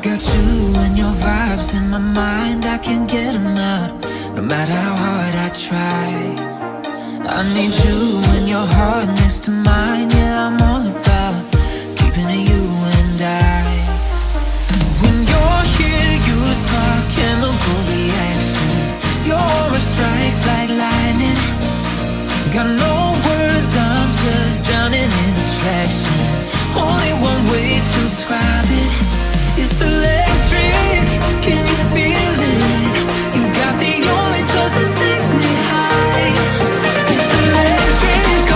Got you and your vibes in my mind, I can't get them out, no matter how hard I try. I need you and your heart next to mine, yeah, I'm all about keeping it you and I. When you're here, you spark chemical reactions. Your aura strikes like lightning. Got no words, I'm just drowning in attraction. Only one way to describe it. It's electric, can you feel it? You got the only touch that takes me high. It's electric,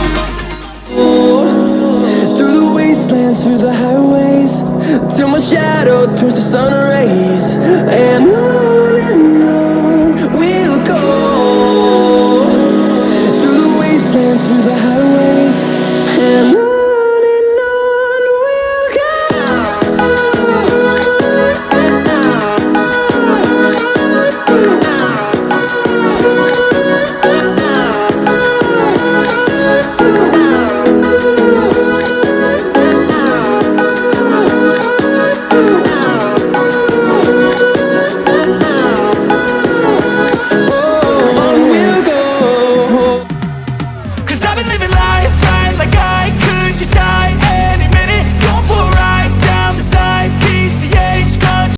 Through the wastelands, through the highways, till my shadow turns to sun rays. And on we'll go. Through the wastelands, through the highways.